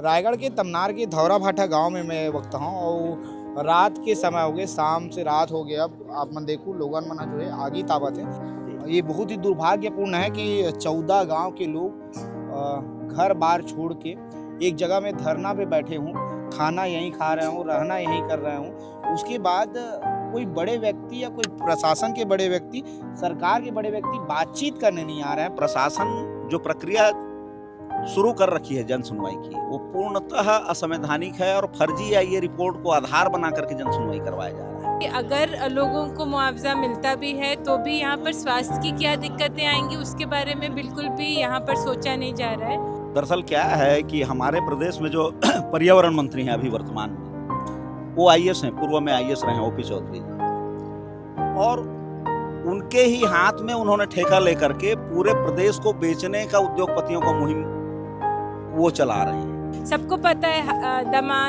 रायगढ़ के तमनार के धौरा भाटा गांव में मैं वक्त हूँ और रात के समय हो गए, शाम से रात हो गया। अब आप मन देखो लोगन मना जो है आगी ताबत है। ये बहुत ही दुर्भाग्यपूर्ण है कि 14 गांव के लोग घर बार छोड़ के एक जगह में धरना पे बैठे हूँ, खाना यहीं खा रहे हूँ, रहना यहीं कर रहे हूँ। उसके बाद कोई बड़े व्यक्ति या कोई प्रशासन के बड़े व्यक्ति, सरकार के बड़े व्यक्ति बातचीत करने नहीं आ रहे हैं। प्रशासन जो प्रक्रिया शुरू कर रखी है जन सुनवाई की, वो पूर्णतः असंवैधानिक है और फर्जी या ये रिपोर्ट को आधार बना करके जन सुनवाई करवाया जा रहा है। अगर लोगों को मुआवजा मिलता भी है तो भी यहाँ पर स्वास्थ्य की क्या दिक्कतें आएंगी उसके बारे में बिल्कुल भी यहाँ पर सोचा नहीं जा रहा है। दरअसल क्या है कि हमारे प्रदेश में जो पर्यावरण मंत्री हैं अभी वर्तमान में, वो आईएएस हैं, पूर्व में आईएएस रहे हैं ओपी चौधरी जी, और उनके ही हाथ में उन्होंने ठेका लेकर के पूरे प्रदेश को बेचने का उद्योगपतियों का मुहिम वो चला रहे हैं। सबको पता है दमा,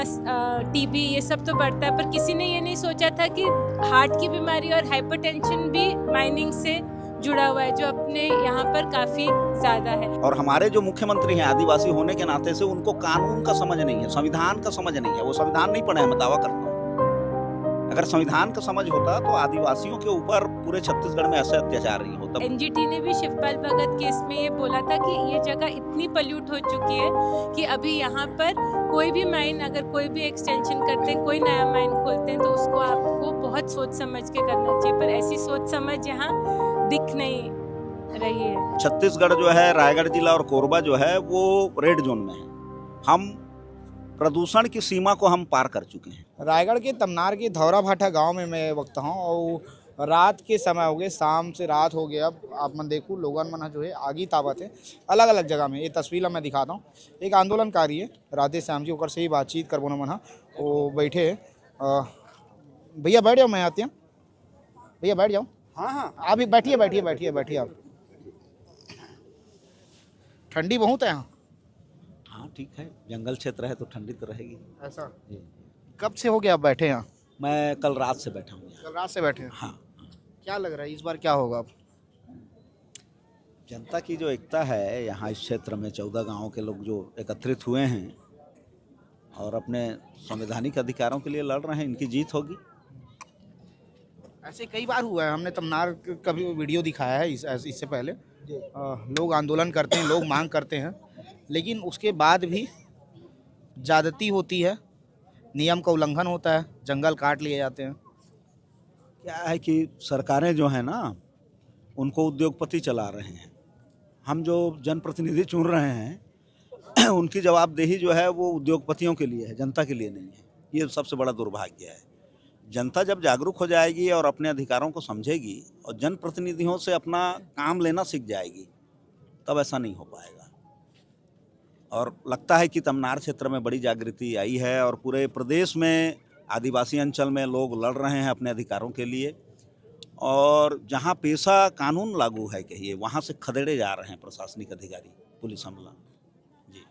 टीबी ये सब तो बढ़ता है, पर किसी ने ये नहीं सोचा था कि हार्ट की बीमारी और हाइपरटेंशन भी माइनिंग से जुड़ा हुआ है, जो अपने यहाँ पर काफी ज्यादा है। और हमारे जो मुख्यमंत्री हैं आदिवासी होने के नाते से उनको कानून का समझ नहीं है, संविधान का समझ नहीं है। वो संविधान नहीं पढ़े हैं, मैं दावा करता हूँ। अगर संविधान का समझ होता तो आदिवासियों के ऊपर पूरे छत्तीसगढ़ में ऐसे अत्याचार नहीं होता। एनजीटी ने भी शिवपाल भगत केस में ये बोला था कि ये जगह इतनी पल्यूट हो चुकी है कि अभी यहाँ पर कोई भी माइन, अगर कोई भी एक्सटेंशन करते हैं, कोई नया माइन खोलते हैं तो उसको आपको बहुत सोच समझ के करना चाहिए, पर ऐसी सोच समझ यहाँ दिख नहीं रही है। छत्तीसगढ़ जो है, रायगढ़ जिला और कोरबा जो है वो रेड जोन में है। हम प्रदूषण की सीमा को हम पार कर चुके हैं। रायगढ़ के तमनार के धौरा भाटा गांव में मैं वक्त हूँ और रात के समय हो गए, शाम से रात हो गया। अब आप मन देखो लोगन मना जो है आगी ताबत है अलग अलग जगह में। ये तस्वीर मैं दिखाता हूँ। एक आंदोलनकारी है राधे श्याम जी, ओकर से ही बातचीत करबो न मना। वो बैठे भैया बैठ जाओ, मैं आती हूँ। भैया बैठ जाओ। हाँ हाँ, आप भी बैठिए बैठिए बैठिए बैठिए। आप ठंडी बहुत है यहाँ। हाँ ठीक है, जंगल क्षेत्र है तो ठंडी तो रहेगी। ऐसा कब से हो गया आप बैठे यहाँ? मैं कल रात से बैठा हूँ यहाँ। कल रात से बैठे हैं। हाँ। क्या लग रहा है इस बार क्या होगा? अब जनता की जो एकता है यहाँ इस क्षेत्र में, 14 गांवों के लोग जो एकत्रित हुए हैं और अपने संवैधानिक अधिकारों के लिए लड़ रहे हैं, इनकी जीत होगी। ऐसे कई बार हुआ है, हमने तमनार का भी वीडियो दिखाया है इससे पहले। लोग आंदोलन करते हैं, लोग मांग करते हैं, लेकिन उसके बाद भी ज्यादती होती है, नियम का उल्लंघन होता है, जंगल काट लिए जाते हैं। क्या है कि सरकारें जो है ना, उनको उद्योगपति चला रहे हैं। हम जो जनप्रतिनिधि चुन रहे हैं उनकी जवाबदेही जो है वो उद्योगपतियों के लिए है, जनता के लिए नहीं है। ये सबसे बड़ा दुर्भाग्य है। जनता जब जागरूक हो जाएगी और अपने अधिकारों को समझेगी और जनप्रतिनिधियों से अपना काम लेना सीख जाएगी, तब ऐसा नहीं हो पाएगा। और लगता है कि तमनार क्षेत्र में बड़ी जागृति आई है और पूरे प्रदेश में आदिवासी अंचल में लोग लड़ रहे हैं अपने अधिकारों के लिए। और जहां पेशा कानून लागू है कहिए, वहां से खदेड़े जा रहे हैं प्रशासनिक अधिकारी, पुलिस अमला। जी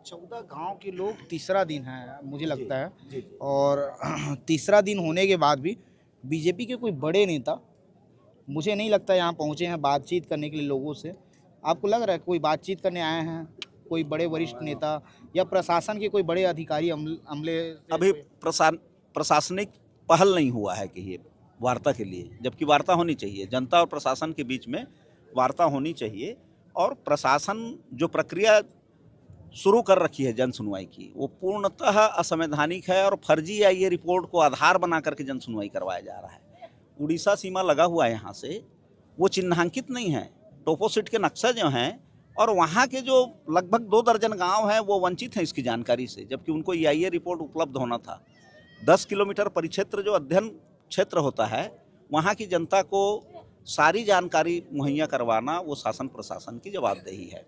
14 गांव के लोग, तीसरा दिन है मुझे लगता है। जी। और तीसरा दिन होने के बाद भी बीजेपी के कोई बड़े नेता मुझे नहीं लगता यहाँ पहुँचे हैं बातचीत करने के लिए लोगों से। आपको लग रहा है कोई बातचीत करने आए हैं, कोई बड़े वरिष्ठ नेता या प्रशासन के कोई बड़े अधिकारी अमले? अभी प्रशासनिक पहल नहीं हुआ है कि ये वार्ता के लिए, जबकि वार्ता होनी चाहिए। जनता और प्रशासन के बीच में वार्ता होनी चाहिए। और प्रशासन जो प्रक्रिया शुरू कर रखी है जन सुनवाई की, वो पूर्णतः असंवैधानिक है और फर्जी या ये रिपोर्ट को आधार बना करके जन सुनवाई करवाया जा रहा है। उड़ीसा सीमा लगा हुआ है यहाँ से, वो चिन्हांकित नहीं है। टोपोसिट के नक्शा जो हैं और वहाँ के जो लगभग 2 दर्जन गांव हैं वो वंचित हैं इसकी जानकारी से, जबकि उनको EIA रिपोर्ट उपलब्ध होना था। 10 किलोमीटर परिक्षेत्र जो अध्ययन क्षेत्र होता है, वहाँ की जनता को सारी जानकारी मुहैया करवाना वो शासन प्रशासन की जवाबदेही है।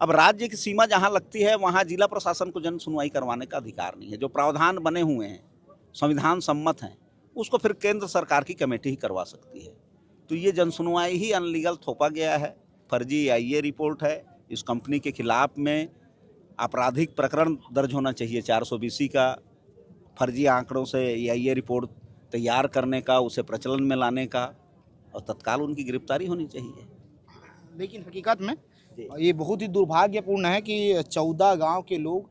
अब राज्य की सीमा जहाँ लगती है वहाँ जिला प्रशासन को जन सुनवाई करवाने का अधिकार नहीं है। जो प्रावधान बने हुए हैं, संविधान सम्मत हैं, उसको फिर केंद्र सरकार की कमेटी ही करवा सकती है। तो ये जन सुनवाई ही अनलीगल थोपा गया है, फर्जी EIA रिपोर्ट है। इस कंपनी के खिलाफ में आपराधिक प्रकरण दर्ज होना चाहिए 420 का, फर्जी आंकड़ों से EIA रिपोर्ट तैयार करने का, उसे प्रचलन में लाने का, और तत्काल उनकी गिरफ्तारी होनी चाहिए। लेकिन हकीकत में ये बहुत ही दुर्भाग्यपूर्ण है कि 14 गांव के लोग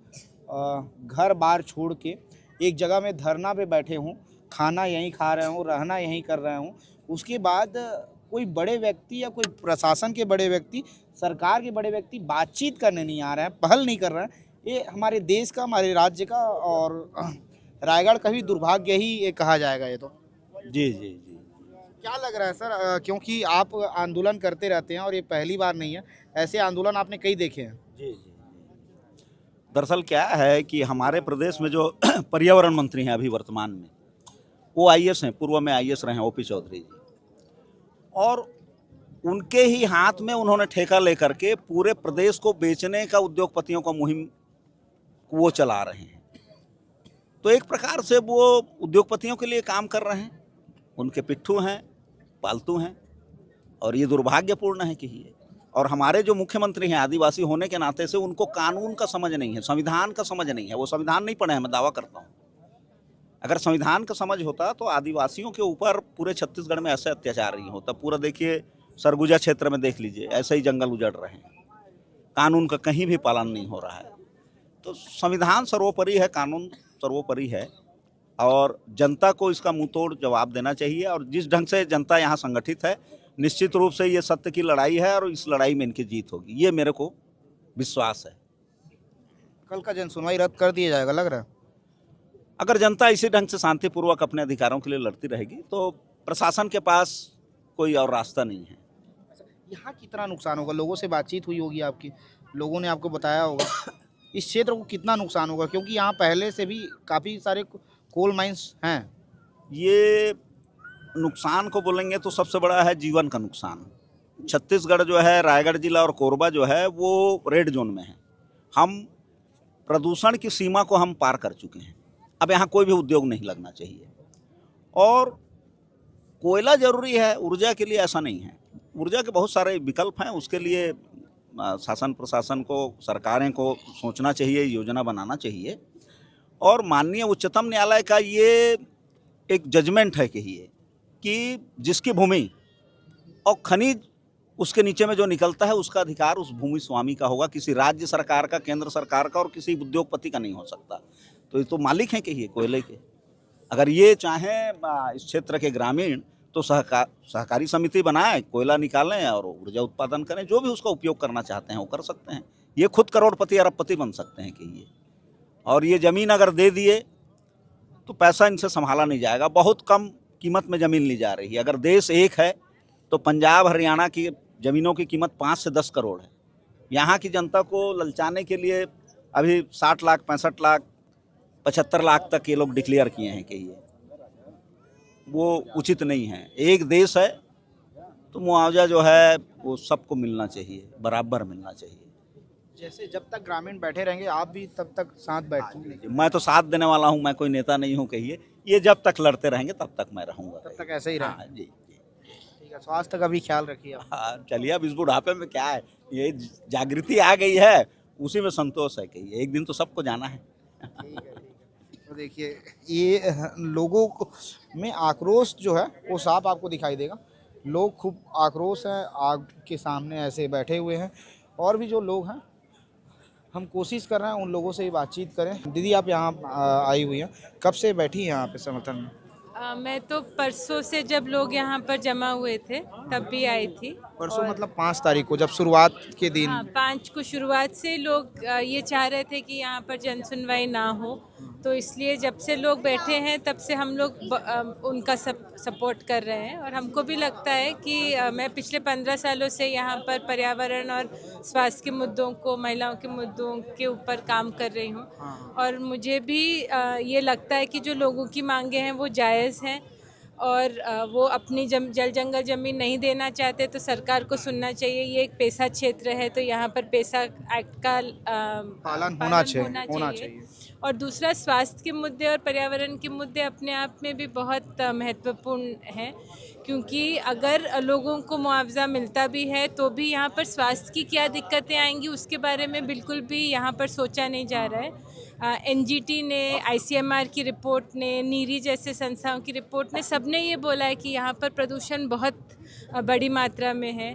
घर बार छोड़ के एक जगह में धरना पे बैठे हूँ, खाना यहीं खा रहे हूँ, रहना यहीं कर रहे हूँ, उसके बाद कोई बड़े व्यक्ति या कोई प्रशासन के बड़े व्यक्ति, सरकार के बड़े व्यक्ति बातचीत करने नहीं आ रहे हैं, पहल नहीं कर रहे हैं। ये हमारे देश का, हमारे राज्य का और रायगढ़ का भी दुर्भाग्य ही ये कहा जाएगा। ये तो जी जी जी। क्या लग रहा है सर, क्योंकि आप आंदोलन करते रहते हैं और ये पहली बार नहीं है, ऐसे आंदोलन आपने कई देखे हैं। जी जी। दरअसल क्या है कि हमारे प्रदेश में जो पर्यावरण मंत्री हैं अभी वर्तमान में, वो आईएएस हैं, पूर्व में आईएएस रहे हैं ओपी चौधरी जी, और उनके ही हाथ में उन्होंने ठेका लेकर के पूरे प्रदेश को बेचने का उद्योगपतियों का मुहिम वो चला रहे हैं। तो एक प्रकार से वो उद्योगपतियों के लिए काम कर रहे हैं, उनके पिट्ठू हैं, पालतू हैं, और ये दुर्भाग्यपूर्ण है कि ये, और हमारे जो मुख्यमंत्री हैं आदिवासी होने के नाते से उनको कानून का समझ नहीं है, संविधान का समझ नहीं है, वो संविधान नहीं पढ़े हैं, मैं दावा करता हूँ। अगर संविधान का समझ होता तो आदिवासियों के ऊपर पूरे छत्तीसगढ़ में ऐसे अत्याचार नहीं होता। पूरा देखिए सरगुजा क्षेत्र में देख लीजिए, ऐसे ही जंगल उजड़ रहे हैं, कानून का कहीं भी पालन नहीं हो रहा है। तो संविधान सर्वोपरि है, कानून सर्वोपरि है, और जनता को इसका मुंहतोड़ जवाब देना चाहिए। और जिस ढंग से जनता यहाँ संगठित है, निश्चित रूप से ये सत्य की लड़ाई है और इस लड़ाई में इनकी जीत होगी, ये मेरे को विश्वास है। कल का जनसुनवाई रद्द कर दिया जाएगा लग रहा है? अगर जनता इसी ढंग से शांतिपूर्वक अपने अधिकारों के लिए लड़ती रहेगी तो प्रशासन के पास कोई और रास्ता नहीं है। यहाँ कितना नुकसान होगा? लोगों से बातचीत हुई होगी आपकी, लोगों ने आपको बताया होगा इस क्षेत्र को कितना नुकसान होगा, क्योंकि यहाँ पहले से भी काफ़ी सारे कोल माइंस हैं। ये नुकसान को बोलेंगे तो सबसे बड़ा है जीवन का नुकसान। छत्तीसगढ़ जो है, रायगढ़ जिला और कोरबा जो है वो रेड जोन में है। हम प्रदूषण की सीमा को हम पार कर चुके हैं। अब यहाँ कोई भी उद्योग नहीं लगना चाहिए, और कोयला जरूरी है ऊर्जा के लिए, ऐसा नहीं है। ऊर्जा के बहुत सारे विकल्प हैं, उसके लिए शासन प्रशासन को, सरकारें को सोचना चाहिए, योजना बनाना चाहिए। और माननीय उच्चतम न्यायालय का ये एक जजमेंट है कि जिसकी भूमि और खनिज उसके नीचे में जो निकलता है उसका अधिकार उस भूमि स्वामी का होगा, किसी राज्य सरकार का, केंद्र सरकार का और किसी उद्योगपति का नहीं हो सकता। तो ये तो मालिक हैं कहिए कोयले के। अगर ये चाहें इस क्षेत्र के ग्रामीण तो सहकारी समिति बनाएं, कोयला निकालें और ऊर्जा उत्पादन करें, जो भी उसका उपयोग करना चाहते हैं वो कर सकते हैं। ये खुद करोड़पति अरबपति बन सकते हैं कहिए। और ये ज़मीन अगर दे दिए तो पैसा इनसे संभाला नहीं जाएगा, बहुत कम कीमत में ज़मीन ली जा रही है। अगर देश एक है तो पंजाब हरियाणा की ज़मीनों की कीमत 5 से 10 करोड़ है। यहाँ की जनता को ललचाने के लिए अभी 60 लाख, 65 लाख, 75 लाख तक ये लोग डिक्लेयर किए हैं कि ये वो उचित नहीं है। एक देश है तो मुआवजा जो है वो सबको मिलना चाहिए, बराबर मिलना चाहिए। जैसे जब तक ग्रामीण बैठे रहेंगे आप भी तब तक साथ बैठेंगे? मैं तो साथ देने वाला हूँ, मैं कोई नेता नहीं हूँ कहिए। ये जब तक लड़ते रहेंगे तब तक मैं रहूँगा। तब तक ऐसे ही रहा? हाँ जी जी। ठीक है, स्वास्थ्य का भी ख्याल रखिए आप। हाँ चलिए, अब इस बुढ़ापे में क्या है, ये जागृति आ गई है, उसी में संतोष है कहिए। एक दिन तो सबको जाना है। ठीक है। तो देखिए ये लोगों में आक्रोश जो है वो साफ आपको दिखाई देगा। लोग खूब आक्रोश हैं, आग के सामने ऐसे बैठे हुए हैं। और भी जो लोग हैं हम कोशिश कर रहे हैं उन लोगों से ही बातचीत करें। दीदी आप यहाँ आई हुई हैं, कब से बैठी हैं यहाँ पे समर्थन में? मैं तो परसों से जब लोग यहाँ पर जमा हुए थे तब भी आई थी। परसों मतलब 5 तारीख को, जब शुरुआत के दिन? हाँ, 5 को शुरुआत से लोग ये चाह रहे थे कि यहाँ पर जन सुनवाई ना हो, तो इसलिए जब से लोग बैठे हैं तब से हम लोग उनका सपोर्ट कर रहे हैं। और हमको भी लगता है कि मैं पिछले 15 सालों से यहाँ पर पर्यावरण और स्वास्थ्य के मुद्दों को, महिलाओं के मुद्दों के ऊपर काम कर रही हूँ। और मुझे भी ये लगता है कि जो लोगों की मांगे हैं वो जायज़ हैं, और वो अपनी जल जंगल ज़मीन नहीं देना चाहते तो सरकार को सुनना चाहिए। ये एक पेशा क्षेत्र है तो यहाँ पर पेशा एक्ट का पालन होना चाहिए। और दूसरा, स्वास्थ्य के मुद्दे और पर्यावरण के मुद्दे अपने आप में भी बहुत महत्वपूर्ण हैं, क्योंकि अगर लोगों को मुआवजा मिलता भी है तो भी यहाँ पर स्वास्थ्य की क्या दिक्कतें आएंगी उसके बारे में बिल्कुल भी यहाँ पर सोचा नहीं जा रहा है। एनजीटी ने, आईसीएमआर की रिपोर्ट ने, नीरी जैसे संस्थाओं की रिपोर्ट ने, सबने ये बोला है कि यहाँ पर प्रदूषण बहुत बड़ी मात्रा में है।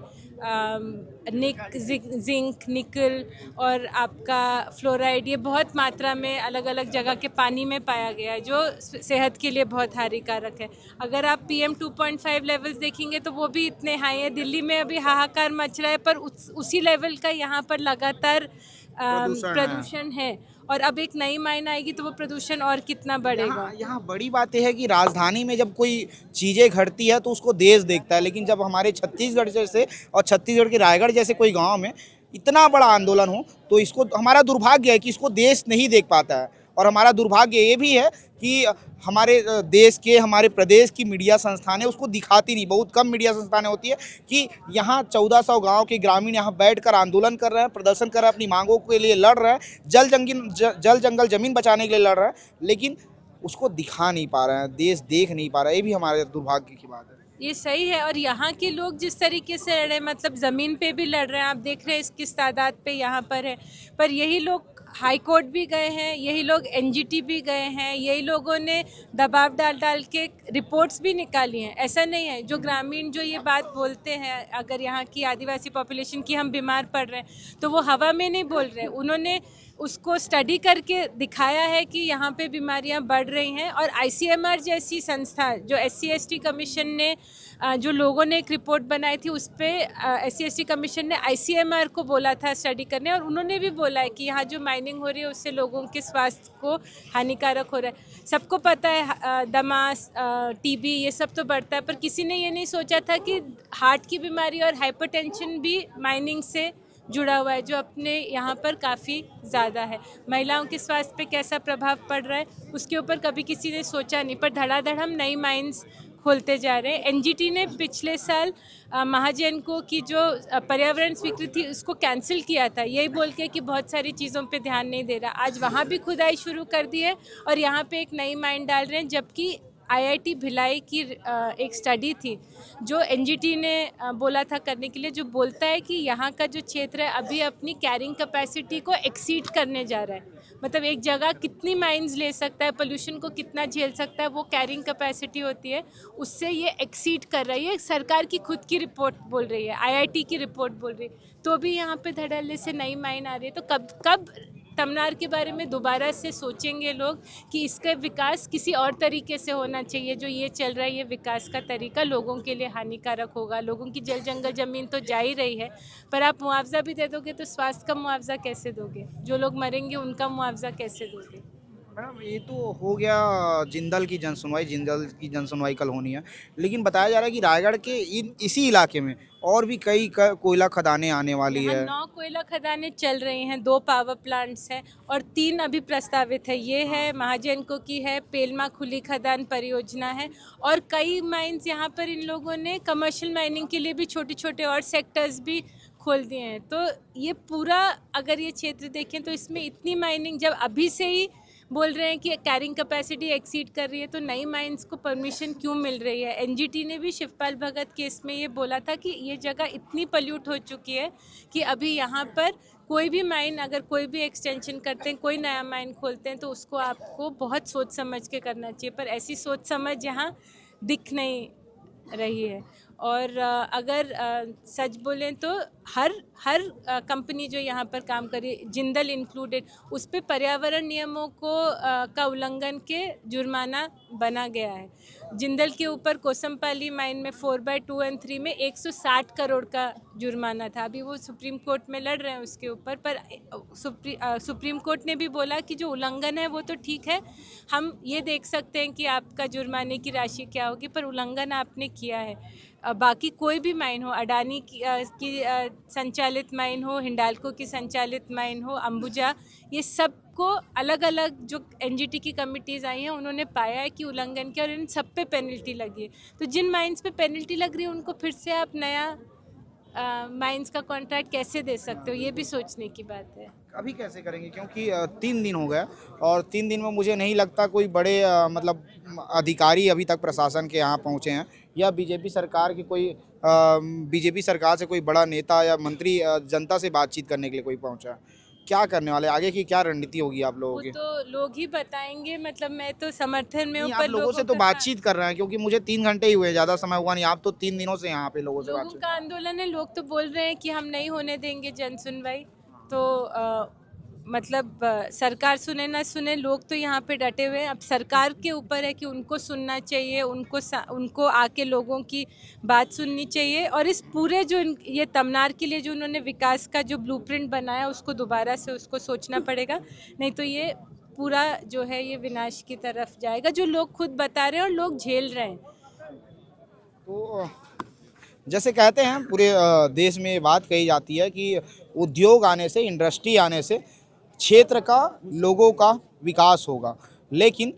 जिंक, निकल और आपका फ्लोराइड, ये बहुत मात्रा में अलग अलग जगह के पानी में पाया गया है, जो सेहत के लिए बहुत हानिकारक है। अगर आप PM 2.5 लेवल्स देखेंगे तो वो भी इतने हाई है। दिल्ली में अभी हाहाकार मच रहा है, पर उसी लेवल का यहाँ पर लगातार प्रदूषण है। और अब एक नई माइन आएगी तो वो प्रदूषण और कितना बढ़ेगा। यहाँ बड़ी बात यह है कि राजधानी में जब कोई चीज़ें घटती है तो उसको देश देखता है, लेकिन जब हमारे छत्तीसगढ़ जैसे और छत्तीसगढ़ के रायगढ़ जैसे कोई गांव में इतना बड़ा आंदोलन हो तो इसको हमारा दुर्भाग्य है कि इसको देश नहीं देख पाता है। और हमारा दुर्भाग्य ये भी है कि हमारे देश के, हमारे प्रदेश की मीडिया संस्थानें उसको दिखाती नहीं। बहुत कम मीडिया संस्थानें होती है कि यहाँ 1400 गांव के ग्रामीण यहाँ बैठकर आंदोलन कर रहे हैं, प्रदर्शन कर रहे हैं, अपनी मांगों के लिए लड़ रहे हैं, जल जंगल ज़मीन बचाने के लिए लड़ रहे हैं, लेकिन उसको दिखा नहीं पा रहे हैं, देश देख नहीं पा रहा है। ये भी हमारे दुर्भाग्य की बात है। ये सही है। और यहाँ के लोग जिस तरीके से लड़ रहे हैं, मतलब ज़मीन पे भी लड़ रहे हैं, आप देख रहे हैं किस तादाद पे यहाँ पर है। पर यही लोग हाई कोर्ट भी गए हैं, यही लोग NGT भी गए हैं, यही लोगों ने दबाव डाल के रिपोर्ट्स भी निकाली हैं। ऐसा नहीं है जो ग्रामीण जो ये बात बोलते हैं, अगर यहाँ की आदिवासी पॉपुलेशन की हम बीमार पड़ रहे हैं, तो वो हवा में नहीं बोल रहे, उन्होंने उसको स्टडी करके दिखाया है कि यहाँ पे बीमारियाँ बढ़ रही हैं। और ICMR जैसी संस्था, जो SC/ST कमीशन ने जो लोगों ने एक रिपोर्ट बनाई थी, उस पर SC/ST कमीशन ने ICMR को बोला था स्टडी करने, और उन्होंने भी बोला है कि यहाँ जो माइनिंग हो रही है उससे लोगों के स्वास्थ्य को हानिकारक हो रहा है। सबको पता है दमा, TB ये सब तो बढ़ता है, पर किसी ने ये नहीं सोचा था कि हार्ट की बीमारी और हाइपरटेंशन भी माइनिंग से जुड़ा हुआ है, जो अपने यहाँ पर काफ़ी ज़्यादा है। महिलाओं के स्वास्थ्य पे कैसा प्रभाव पड़ रहा है उसके ऊपर कभी किसी ने सोचा नहीं, पर धड़ाधड़ हम नई माइंस खोलते जा रहे हैं। NGT ने पिछले साल महाजनको की जो पर्यावरण स्वीकृति उसको कैंसिल किया था, यही बोल के कि बहुत सारी चीज़ों पे ध्यान नहीं दे रहा। आज वहाँ भी खुदाई शुरू कर दी है और यहाँ पे एक नई माइन डाल रहे हैं, जबकि IIT भिलाई की एक स्टडी थी जो NGT ने बोला था करने के लिए, जो बोलता है कि यहाँ का जो क्षेत्र है अभी अपनी कैरिंग कैपेसिटी को एक्सीड करने जा रहा है। मतलब एक जगह कितनी माइंस ले सकता है, पोल्यूशन को कितना झेल सकता है, वो कैरिंग कैपेसिटी होती है, उससे ये एक्सीड कर रहा है। ये सरकार की खुद की रिपोर्ट बोल रही है, IIT की रिपोर्ट बोल रही है। तो भी यहाँ पे धड़ल्ले से नई माइन आ रही है। तो कब तमनार के बारे में दोबारा से सोचेंगे लोग कि इसका विकास किसी और तरीके से होना चाहिए। जो ये चल रहा है, ये विकास का तरीका लोगों के लिए हानिकारक होगा। लोगों की जल जंगल ज़मीन तो जा ही रही है, पर आप मुआवजा भी दे दोगे तो स्वास्थ्य का मुआवजा कैसे दोगे? जो लोग मरेंगे उनका मुआवजा कैसे दोगे? मैडम ये तो हो गया जिंदल की जनसुनवाई कल होनी है, लेकिन बताया जा रहा है कि रायगढ़ के इसी इलाके में और भी कई कोयला खदानें आने वाली है। 9 कोयला खदानें चल रही हैं, 2 पावर प्लांट्स हैं और 3 अभी प्रस्तावित है। ये है महाजनको की है, पेलमा खुली खदान परियोजना है, और कई माइंस यहाँ पर इन लोगों ने कमर्शियल माइनिंग के लिए भी छोटे छोटे और सेक्टर्स भी खोल दिए हैं। तो ये पूरा अगर ये क्षेत्र देखें तो इसमें इतनी माइनिंग जब अभी से ही बोल रहे हैं कि कैरिंग कैपेसिटी एक्सीड कर रही है, तो नई माइंस को परमिशन क्यों मिल रही है? NGT ने भी शिवपाल भगत केस में ये बोला था कि ये जगह इतनी पल्यूट हो चुकी है कि अभी यहाँ पर कोई भी माइन, अगर कोई भी एक्सटेंशन करते हैं, कोई नया माइन खोलते हैं, तो उसको आपको बहुत सोच समझ के करना चाहिए। पर ऐसी सोच समझ यहाँ दिख नहीं रही है। और अगर सच बोलें तो हर कंपनी जो यहाँ पर काम करी, जिंदल इंक्लूडेड, उस पे पर्यावरण नियमों को का उल्लंघन के जुर्माना बना गया है। जिंदल के ऊपर कोसमपाली माइन में 4/2 और 3 में 160 करोड़ का जुर्माना था। अभी वो सुप्रीम कोर्ट में लड़ रहे हैं उसके ऊपर, पर सुप्रीम कोर्ट ने भी बोला कि जो उल्लंघन है वो तो ठीक है, हम ये देख सकते हैं कि आपका जुर्माने की राशि क्या होगी, पर उल्लंघन आपने किया है। बाकी कोई भी माइन हो, अडानी की संचालित माइन हो, हिंडाल्को की संचालित माइन हो, अंबुजा, ये सबको अलग अलग जो NGT की कमिटीज़ आई हैं उन्होंने पाया है कि उल्लंघन किया और इन सब पे पेनल्टी लगी है। तो जिन माइंस पे पेनल्टी लग रही है उनको फिर से आप नया माइंस का कॉन्ट्रैक्ट कैसे दे सकते हो, ये भी सोचने की बात है। अभी कैसे करेंगे, क्योंकि 3 दिन हो गए और 3 दिन में मुझे नहीं लगता कोई बड़े मतलब अधिकारी अभी तक प्रशासन के यहाँ पहुँचे हैं, या बीजेपी सरकार से कोई बड़ा नेता या मंत्री जनता से बातचीत करने के लिए कोई पहुँचा है। क्या करने वाले, आगे की क्या रणनीति होगी आप लोगों वो की? तो लोग ही बताएंगे, मतलब मैं तो समर्थन में हूँ, नहीं, पर आप लोगों से तो बातचीत कर रहे हैं, क्योंकि मुझे 3 घंटे ही हुए, ज़्यादा समय हुआ नहीं। आप तो 3 दिनों से यहाँ पे लोगों से लोगों बातचीत। का आंदोलन है, लोग तो बोल रहे हैं कि हम नहीं होने देंगे जन सुनवाई। तो मतलब सरकार सुने ना सुने, लोग तो यहाँ पे डटे हुए हैं। अब सरकार के ऊपर है कि उनको सुनना चाहिए, उनको आके लोगों की बात सुननी चाहिए, और इस पूरे जो ये तमनार के लिए जो उन्होंने विकास का जो ब्लूप्रिंट बनाया, उसको दोबारा से उसको सोचना पड़ेगा। नहीं तो ये पूरा जो है ये विनाश की तरफ जाएगा, जो लोग खुद बता रहे हैं और लोग झेल रहे हैं। तो जैसे कहते हैं पूरे देश में ये बात कही जाती है कि उद्योग आने से, इंडस्ट्री आने से क्षेत्र का, लोगों का विकास होगा। लेकिन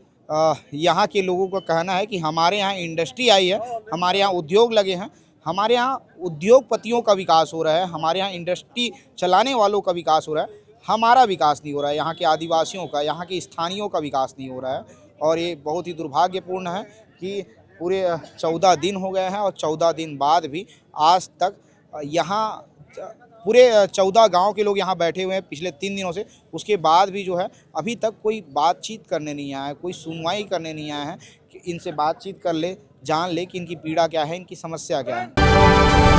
यहाँ के लोगों का कहना है कि हमारे यहाँ इंडस्ट्री आई है, हमारे यहाँ उद्योग लगे हैं, हमारे यहाँ उद्योगपतियों का विकास हो रहा है, हमारे यहाँ इंडस्ट्री चलाने वालों का विकास हो रहा है, हमारा विकास नहीं हो रहा है, यहाँ के आदिवासियों का, यहाँ के स्थानीयों का विकास नहीं हो रहा है। और ये बहुत ही दुर्भाग्यपूर्ण है कि पूरे 14 दिन हो गए हैं और 14 दिन बाद भी आज तक यहाँ पूरे 14 गांव के लोग यहाँ बैठे हुए हैं पिछले 3 दिनों से। उसके बाद भी जो है अभी तक कोई बातचीत करने नहीं आया है, कोई सुनवाई करने नहीं आया है कि इनसे बातचीत कर ले, जान ले कि इनकी पीड़ा क्या है, इनकी समस्या क्या है।